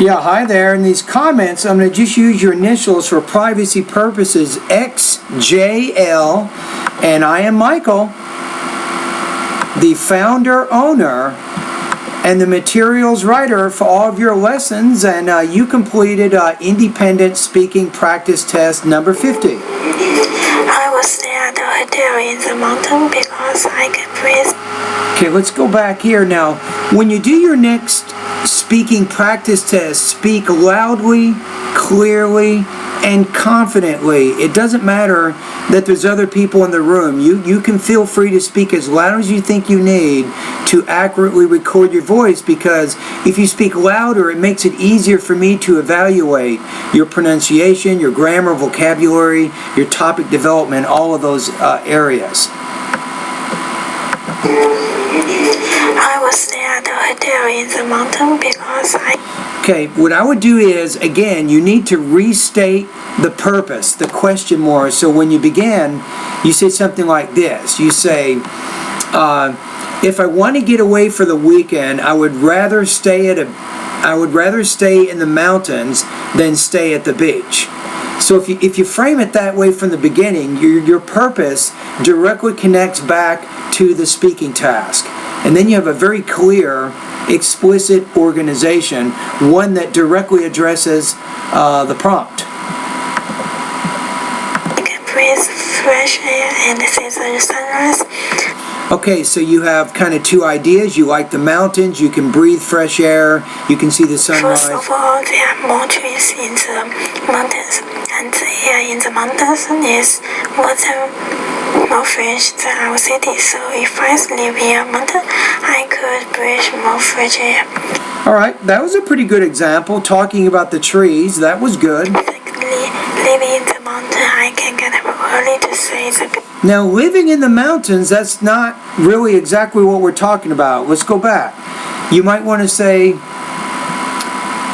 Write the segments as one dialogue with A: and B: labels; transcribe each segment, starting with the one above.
A: Yeah, hi there. In these comments, I'm going to just use your initials for privacy purposes, XJL, and I am Michael, the founder, owner, and the materials writer for all of your lessons, and you completed independent speaking practice test number 50.
B: I was stay at a hotel in the mountain because I can breathe.
A: Okay, let's go back here now. When you do your next speaking practice test, speak loudly, clearly, and confidently. It doesn't matter that there's other people in the room. You can feel free to speak as loud as you think you need to accurately record your voice, because if you speak louder, it makes it easier for me to evaluate your pronunciation, your grammar, vocabulary, your topic development, all of those areas.
B: I was stay at a hotel in the mountain because
A: Okay, what I would do is, again, you need to restate the purpose, the question more. So when you begin, you say something like this. You say, if I want to get away for the weekend, I would rather stay in the mountains than stay at the beach. So if you frame it that way from the beginning, your purpose directly connects back to the speaking task. And then you have a very clear, explicit organization, one that directly addresses the prompt.
B: I can breathe fresh air and see the sunrise.
A: Okay, so you have kind of two ideas. You like the mountains, you can breathe fresh air, you can see the sunrise.
B: First of all, there are more trees in the mountains, and the air in the mountains is more fresh than our city. So if I live in a mountain, I could breathe more fresh air.
A: All right, that was a pretty good example, talking about the trees. That was good.
B: Secondly, living in the mountain, I can get up early to see the.
A: Now, living in the mountains, that's not really exactly what we're talking about. Let's go back. You might want to say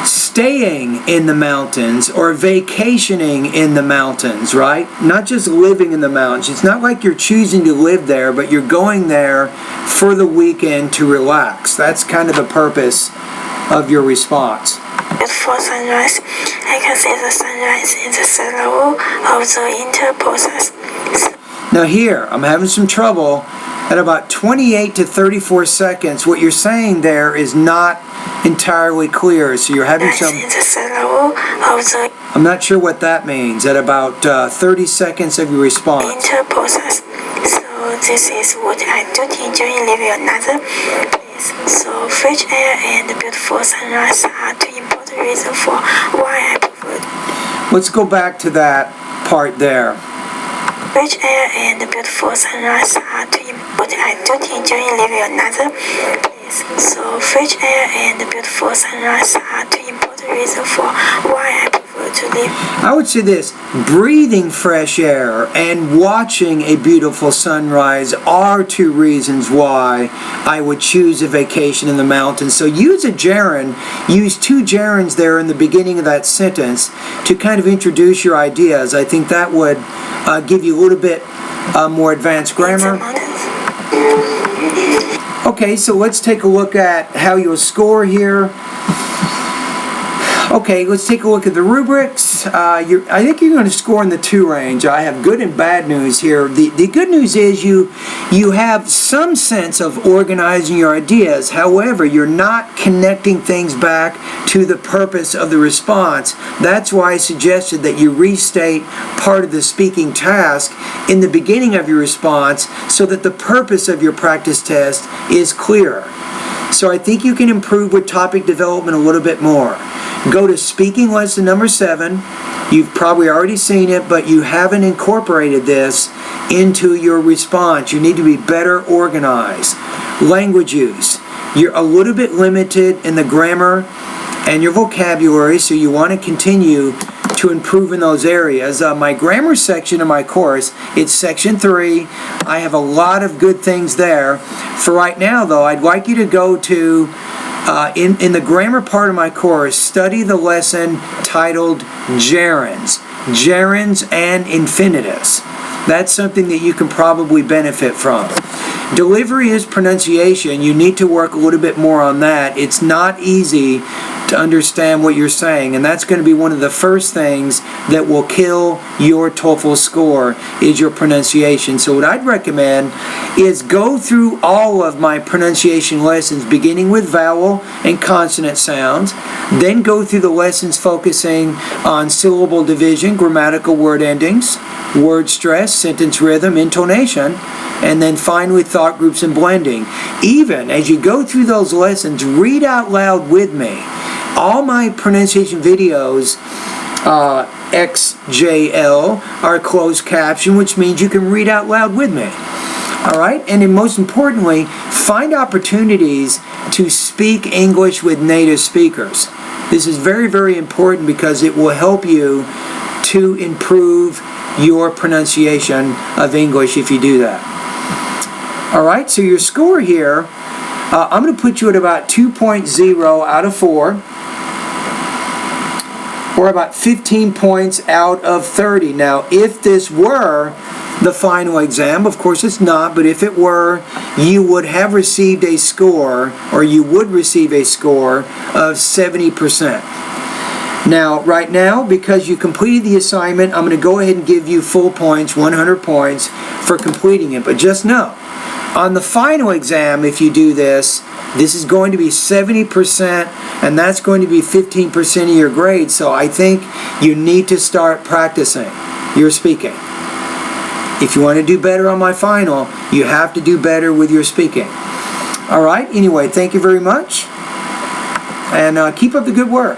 A: staying in the mountains or vacationing in the mountains, right? Not just living in the mountains. It's not like you're choosing to live there, but you're going there for the weekend to relax. That's kind of the purpose of your response.
B: Before sunrise, I can see the sunrise in the slow of the interposes.
A: Now here, I'm having some trouble. At about 28 to 34 seconds, what you're saying there is not entirely clear, so you're having some. I'm not sure what that means. At about 30 seconds of your response.
B: Interposes. So this is what I do during living another place. So fresh air and beautiful sunrise are two important reasons for why I prefer.
A: Let's go back to that part there.
B: Fresh air and beautiful sunrise are two what I do during living another place. So fresh air and beautiful sunrise are two important reasons for why I prefer to live.
A: I would say this: breathing fresh air and watching a beautiful sunrise are two reasons why I would choose a vacation in the mountains. So use a gerund, use two gerunds there in the beginning of that sentence to kind of introduce your ideas. I think that would give you a little bit more advanced grammar. Okay, so let's take a look at how you'll score here. Okay, let's take a look at the rubrics. I think you're going to score in the 2 range. I have good and bad news here. The good news is you have some sense of organizing your ideas. However, you're not connecting things back to the purpose of the response. That's why I suggested that you restate part of the speaking task in the beginning of your response so that the purpose of your practice test is clearer. So I think you can improve with topic development a little bit more. Go to speaking lesson number 7. You've probably already seen it, but you haven't incorporated this into your response. You need to be better organized. Language use. You're a little bit limited in the grammar and your vocabulary, so you want to continue to improve in those areas. My grammar section of my course, it's section 3. I have a lot of good things there. For right now, though, I'd like you to go to, in the grammar part of my course, study the lesson titled Gerunds. Gerunds and Infinitives. That's something that you can probably benefit from. Delivery is pronunciation. You need to work a little bit more on that. It's not easy to understand what you're saying, and that's going to be one of the first things that will kill your TOEFL score is your pronunciation. So what I'd recommend is go through all of my pronunciation lessons, beginning with vowel and consonant sounds, then go through the lessons focusing on syllable division, grammatical word endings, word stress, sentence rhythm, intonation, and then finally thought groups and blending. Even as you go through those lessons, read out loud with me. All my pronunciation videos, XJL, are closed caption, which means you can read out loud with me. Alright? And then most importantly, find opportunities to speak English with native speakers. This is very, very important because it will help you to improve your pronunciation of English if you do that. Alright, so your score here, I'm going to put you at about 2.0 out of 4. Or about 15 points out of 30. Now, if this were the final exam, of course it's not, but if it were, you would have received a score, or you would receive a score of 70%. Now, right now, because you completed the assignment, I'm going to go ahead and give you full points, 100 points, for completing it. But just know, on the final exam, if you do this, this is going to be 70%, and that's going to be 15% of your grade. So I think you need to start practicing your speaking. If you want to do better on my final, you have to do better with your speaking. All right, anyway, thank you very much, and keep up the good work.